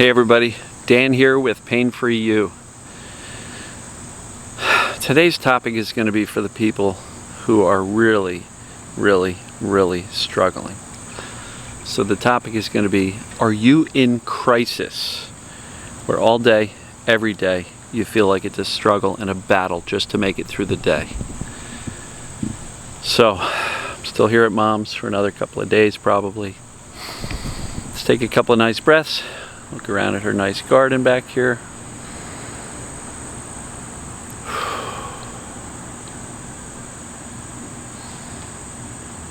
Hey everybody, Dan here with Pain Free You. Today's topic is going to be for the people who are really struggling. So the topic is going to be, are you in crisis? Where all day, every day, you feel like it's a struggle and a battle just to make it through the day. So, I'm still here at Mom's for another couple of days probably. Let's take a couple of nice breaths. Look around at her nice garden back here.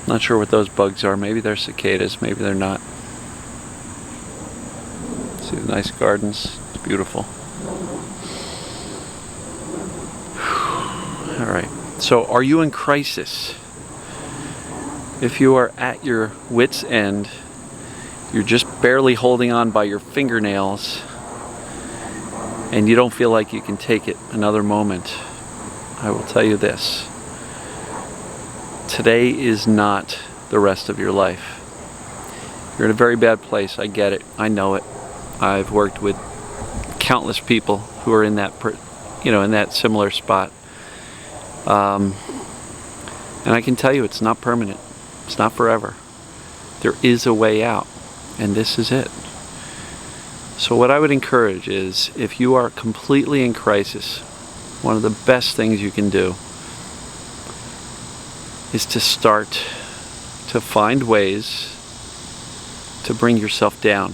Not sure what those bugs are. Maybe they're cicadas, maybe they're not. See the nice gardens? It's beautiful. Alright, so are you in crisis? If you are at your wit's end, you're just barely holding on by your fingernails, and you don't feel like you can take it another moment, I will tell you this. Today is not the rest of your life. You're in a very bad place. I get it. I know it. I've worked with countless people who are in that, in that similar spot. And I can tell you it's not permanent. It's not forever. There is a way out. And this is it. So what I would encourage is, if you are completely in crisis, one of the best things you can do is to start to find ways to bring yourself down.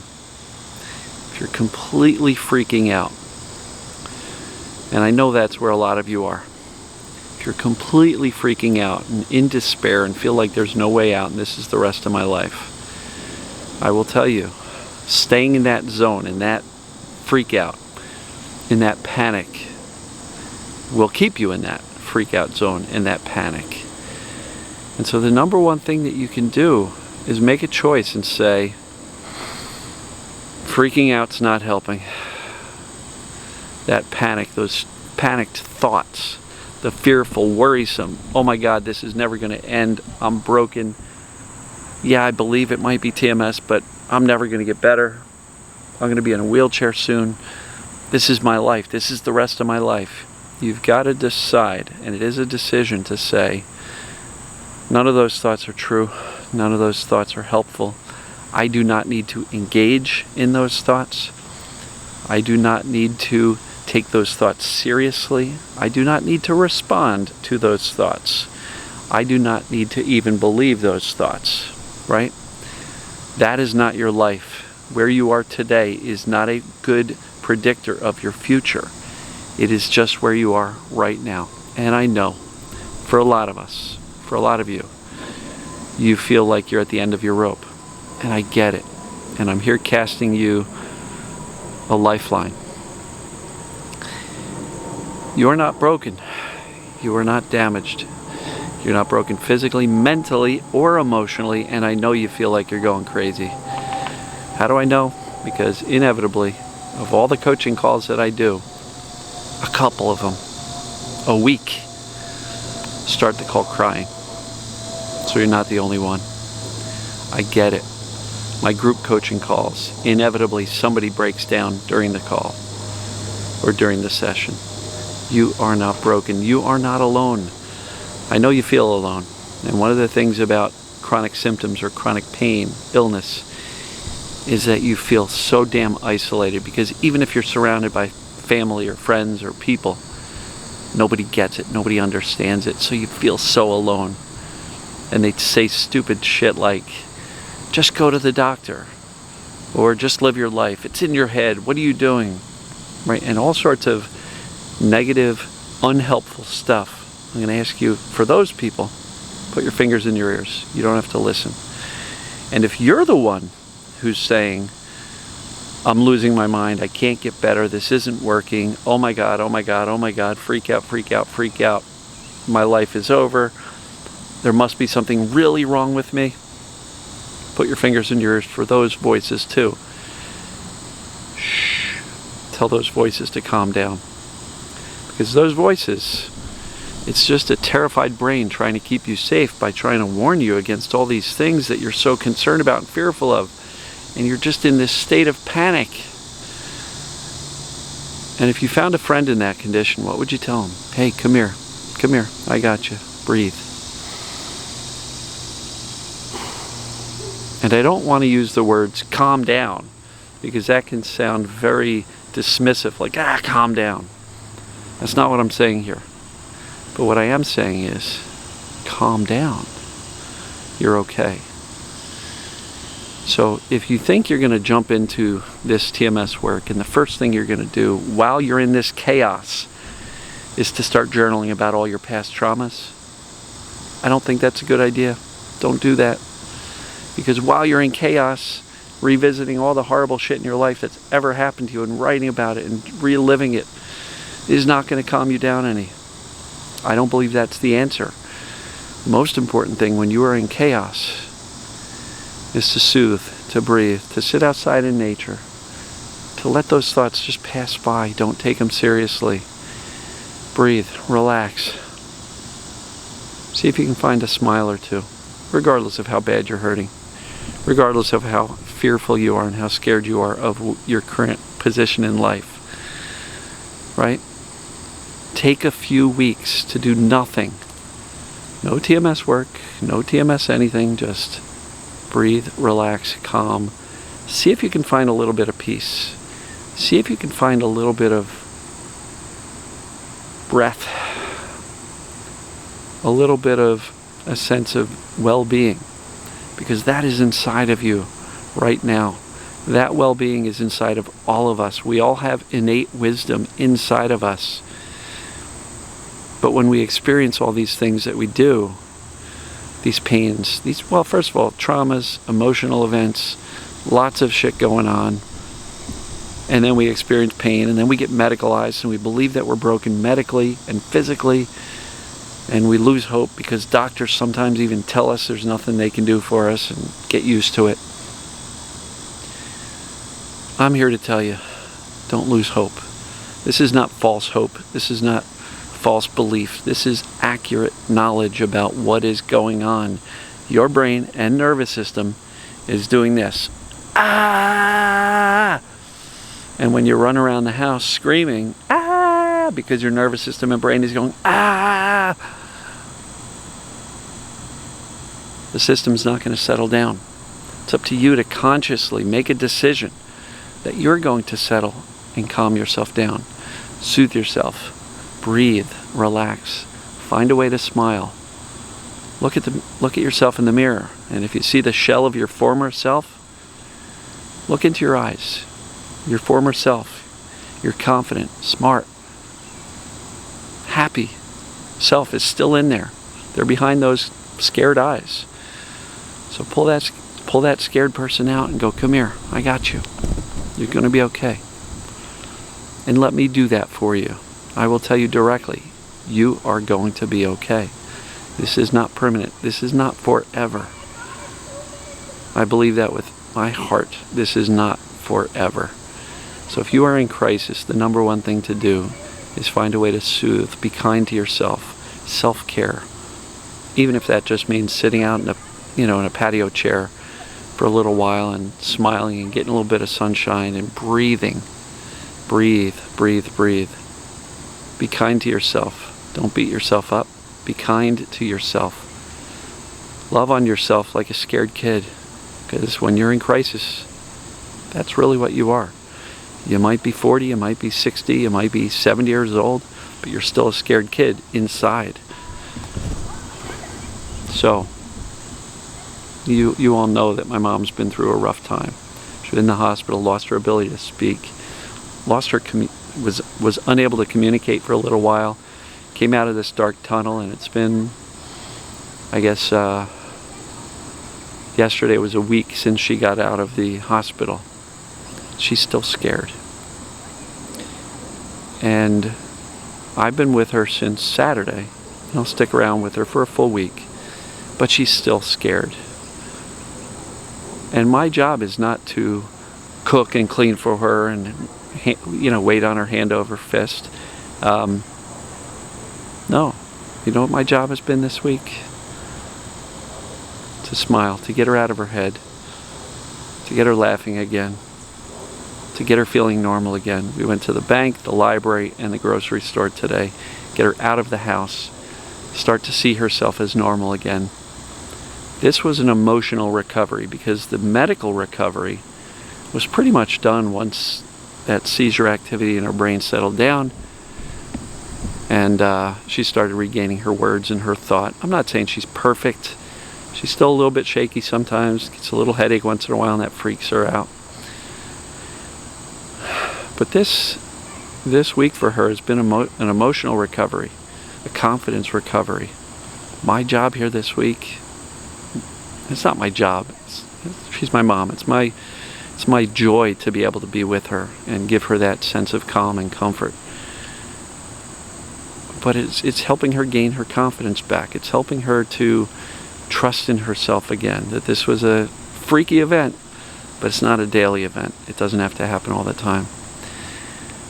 If you're completely freaking out, and I know that's where a lot of you are, if you're completely freaking out and in despair and feel like there's no way out and this is the rest of my life, I will tell you, staying in that zone, in that freak out, in that panic, will keep you in that freak out zone, in that panic. And so the number one thing that you can do is make a choice and say, freaking out's not helping. That panic, those panicked thoughts, the fearful, worrisome, oh my God, this is never going to end, I'm broken. Yeah, I believe it might be TMS, but I'm never going to get better. I'm going to be in a wheelchair soon. This is my life. This is the rest of my life. You've got to decide, and it is a decision to say, none of those thoughts are true. None of those thoughts are helpful. I do not need to engage in those thoughts. I do not need to take those thoughts seriously. I do not need to respond to those thoughts. I do not need to even believe those thoughts. Right? That is not your life. Where you are today is not a good predictor of your future. It is just where you are right now. And I know, for a lot of us, for a lot of you, you feel like you're at the end of your rope. And I get it. And I'm here casting you a lifeline. You are not broken. You are not damaged. You're not broken physically, mentally, or emotionally, and I know you feel like you're going crazy. How do I know? Because inevitably, of all the coaching calls that I do, a couple of them, a week, start the call crying. So you're not the only one. I get it. My group coaching calls, inevitably somebody breaks down during the call or during the session. You are not broken. You are not alone. I know you feel alone, and one of the things about chronic symptoms or chronic pain, illness, is that you feel so damn isolated, because even if you're surrounded by family or friends or people, nobody gets it, nobody understands it, so you feel so alone. And they say stupid shit like, just go to the doctor, or just live your life, it's in your head, what are you doing? Right? And all sorts of negative, unhelpful stuff. I'm going to ask you, for those people, put your fingers in your ears. You don't have to listen. And if you're the one who's saying, I'm losing my mind, I can't get better, this isn't working, oh my God, oh my God, oh my God, freak out, freak out, freak out, my life is over, there must be something really wrong with me, put your fingers in your ears for those voices too. Shh. Tell those voices to calm down. Because those voices, it's just a terrified brain trying to keep you safe by trying to warn you against all these things that you're so concerned about and fearful of. And you're just in this state of panic. And if you found a friend in that condition, what would you tell them? Hey, come here, I got you, breathe. And I don't want to use the words calm down, because that can sound very dismissive, like, calm down. That's not what I'm saying here. But what I am saying is, calm down. You're okay. So if you think you're going to jump into this TMS work, and the first thing you're going to do while you're in this chaos is to start journaling about all your past traumas, I don't think that's a good idea. Don't do that. Because while you're in chaos, revisiting all the horrible shit in your life that's ever happened to you and writing about it and reliving it is not going to calm you down any. I don't believe that's the answer. The most important thing when you are in chaos is to soothe, to breathe, to sit outside in nature, to let those thoughts just pass by. Don't take them seriously. Breathe, relax. See if you can find a smile or two, regardless of how bad you're hurting, regardless of how fearful you are and how scared you are of your current position in life. Right? Take a few weeks to do nothing. No TMS work, no TMS anything, just breathe, relax, calm. See if you can find a little bit of peace. See if you can find a little bit of breath, a little bit of a sense of well-being, because that is inside of you right now. That well-being is inside of all of us. We all have innate wisdom inside of us. But when we experience all these things that we do, these pains, well, first of all, traumas, emotional events, lots of shit going on, and then we experience pain, and then we get medicalized, and we believe that we're broken medically and physically, and we lose hope because doctors sometimes even tell us there's nothing they can do for us, and get used to it. I'm here to tell you, don't lose hope. This is not false hope. This is not false belief. This is accurate knowledge about what is going on. Your brain and nervous system is doing this. Ah! And when you run around the house screaming, ah, because your nervous system and brain is going, ah, the system's not going to settle down. It's up to you to consciously make a decision that you're going to settle and calm yourself down. Soothe yourself. Breathe, relax, find a way to smile. Look at yourself in the mirror, and if you see the shell of your former self, look into your eyes. Your former self, your confident, smart, happy self is still in there. They're behind those scared eyes. So pull that scared person out and go, come here, I got you. You're going to be okay. And let me do that for you. I will tell you directly, you are going to be okay. This is not permanent. This is not forever. I believe that with my heart. This is not forever. So if you are in crisis, the number one thing to do is find a way to soothe, be kind to yourself, self-care. Even if that just means sitting out in a patio chair for a little while and smiling and getting a little bit of sunshine and breathing. Breathe, breathe, breathe. Be kind to yourself. Don't beat yourself up. Be kind to yourself. Love on yourself like a scared kid. Because when you're in crisis, that's really what you are. You might be 40, you might be 60, you might be 70 years old, but you're still a scared kid inside. So, you all know that my mom's been through a rough time. She was in the hospital, lost her ability to speak, was unable to communicate for a little while, came out of this dark tunnel, and it's been, I guess, yesterday was a week since she got out of the hospital. She's still scared. And I've been with her since Saturday. I'll stick around with her for a full week. But she's still scared. And my job is not to cook and clean for her and wait on her hand over fist. No. You know what my job has been this week? To smile, to get her out of her head, to get her laughing again, to get her feeling normal again. We went to the bank, the library, and the grocery store today. Get her out of the house, start to see herself as normal again. This was an emotional recovery because the medical recovery was pretty much done once that seizure activity in her brain settled down and she started regaining her words and her thought. I'm not saying she's perfect. She's still a little bit shaky sometimes, gets a little headache once in a while, and that freaks her out. But this week for her has been an emotional recovery, a confidence recovery. My job here this week, it's not my job. She's my mom. It's my joy to be able to be with her and give her that sense of calm and comfort. But it's helping her gain her confidence back. It's helping her to trust in herself again, that this was a freaky event, but it's not a daily event. It doesn't have to happen all the time.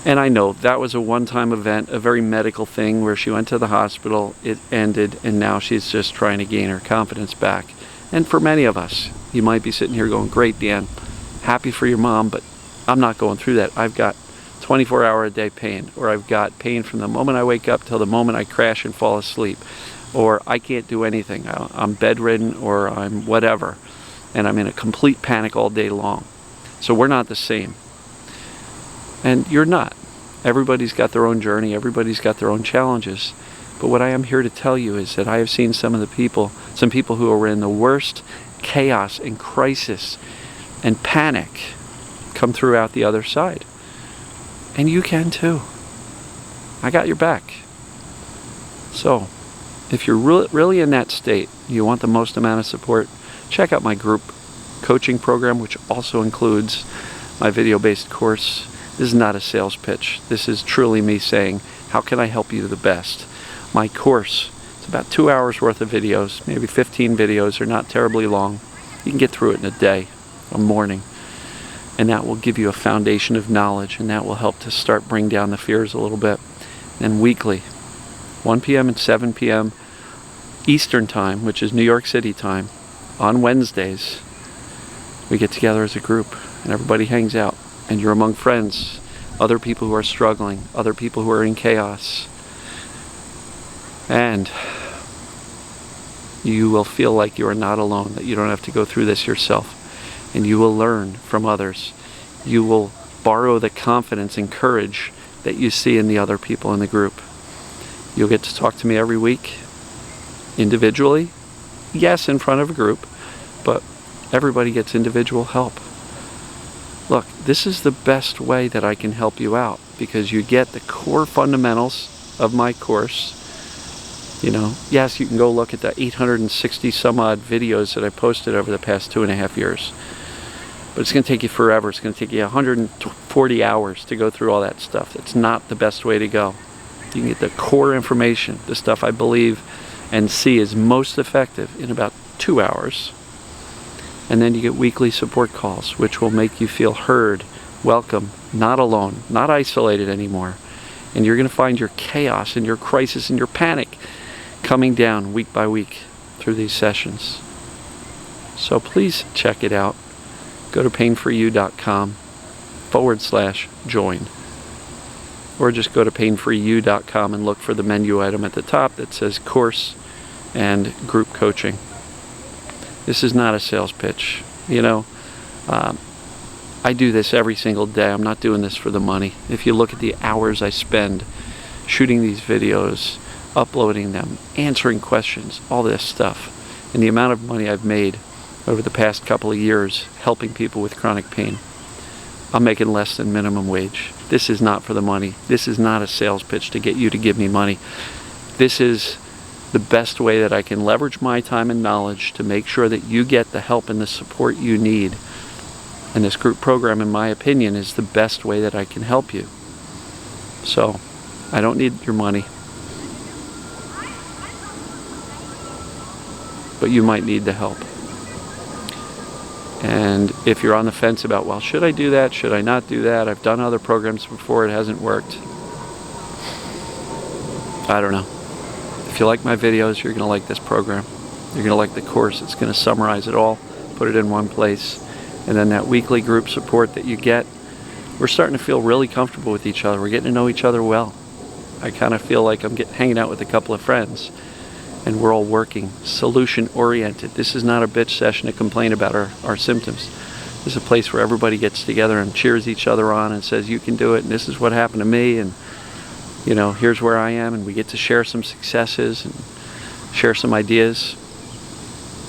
And I know that was a one-time event, a very medical thing where she went to the hospital, it ended, and now she's just trying to gain her confidence back. And for many of us, you might be sitting here going, great, Dan, happy for your mom, but I'm not going through that. I've got 24-hour-a-day pain, or I've got pain from the moment I wake up till the moment I crash and fall asleep, or I can't do anything. I'm bedridden, or I'm whatever, and I'm in a complete panic all day long. So we're not the same. And you're not. Everybody's got their own journey. Everybody's got their own challenges. But what I am here to tell you is that I have seen some people who are in the worst chaos and crisis and panic come through out the other side. And you can too. I got your back. So, if you're really in that state, you want the most amount of support, check out my group coaching program, which also includes my video-based course. This is not a sales pitch. This is truly me saying, how can I help you the best? My course, it's about 2 hours worth of videos, maybe 15 videos. They're not terribly long. You can get through it in a day, a morning. And that will give you a foundation of knowledge, and that will help to start bring down the fears a little bit. And weekly, 1 p.m. and 7 p.m. Eastern time, which is New York City time, on Wednesdays, we get together as a group and everybody hangs out. And you're among friends, other people who are struggling, other people who are in chaos. And you will feel like you are not alone, that you don't have to go through this yourself. And you will learn from others. You will borrow the confidence and courage that you see in the other people in the group. You'll get to talk to me every week, individually, yes, in front of a group, but everybody gets individual help. Look, this is the best way that I can help you out, because you get the core fundamentals of my course. You know, yes, you can go look at the 860 some odd videos that I posted over the past 2.5 years. But it's going to take you forever. It's going to take you 140 hours to go through all that stuff. It's not the best way to go. You can get the core information, the stuff I believe and see is most effective, in about 2 hours. And then you get weekly support calls, which will make you feel heard, welcome, not alone, not isolated anymore. And you're going to find your chaos and your crisis and your panic coming down week by week through these sessions. So please check it out. Go to painforyou.com/join. Or just go to painforyou.com and look for the menu item at the top that says course and group coaching. This is not a sales pitch. You know, I do this every single day. I'm not doing this for the money. If you look at the hours I spend shooting these videos, uploading them, answering questions, all this stuff, and the amount of money I've made over the past couple of years helping people with chronic pain, I'm making less than minimum wage. This is not for the money. This is not a sales pitch to get you to give me money. This is the best way that I can leverage my time and knowledge to make sure that you get the help and the support you need. And this group program, in my opinion, is the best way that I can help you. So, I don't need your money. But you might need the help. And if you're on the fence about, well, should I do that? Should I not do that? I've done other programs before, it hasn't worked. I don't know. If you like my videos, you're going to like this program. You're going to like the course. It's going to summarize it all, put it in one place. And then that weekly group support that you get we're starting to feel really comfortable with each other. We're getting to know each other well. I kind of feel like I'm hanging out with a couple of friends, and we're all working solution-oriented. This is not a bitch session to complain about our symptoms. This is a place where everybody gets together and cheers each other on and says, you can do it, and this is what happened to me, and you know, here's where I am, and we get to share some successes and share some ideas.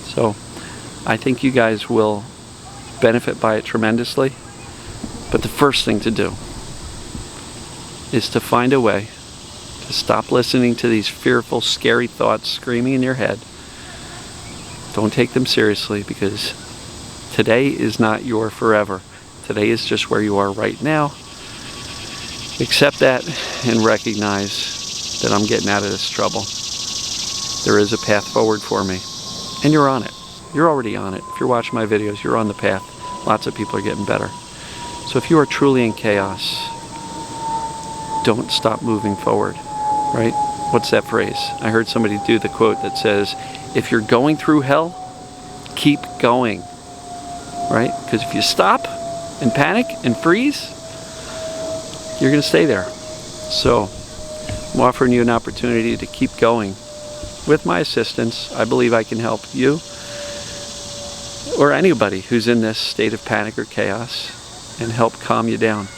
So I think you guys will benefit by it tremendously. But the first thing to do is to find a way to stop listening to these fearful, scary thoughts screaming in your head. Don't take them seriously, because today is not your forever. Today is just where you are right now. Accept that and recognize that I'm getting out of this trouble. There is a path forward for me, and you're on it. You're already on it. If you're watching my videos, you're on the path. Lots of people are getting better. So if you are truly in chaos, don't stop moving forward, right? What's that phrase? I heard somebody do the quote that says, if you're going through hell, keep going, right? Because if you stop and panic and freeze, you're going to stay there. So I'm offering you an opportunity to keep going. With my assistance, I believe I can help you or anybody who's in this state of panic or chaos, and help calm you down.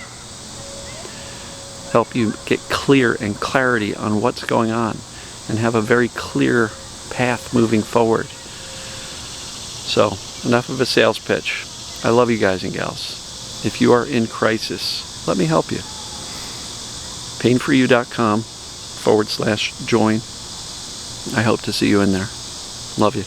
Help you get clear and clarity on what's going on, and have a very clear path moving forward. So, enough of a sales pitch. I love you guys and gals. If you are in crisis, let me help you. painforyou.com/join. I hope to see you in there. Love you.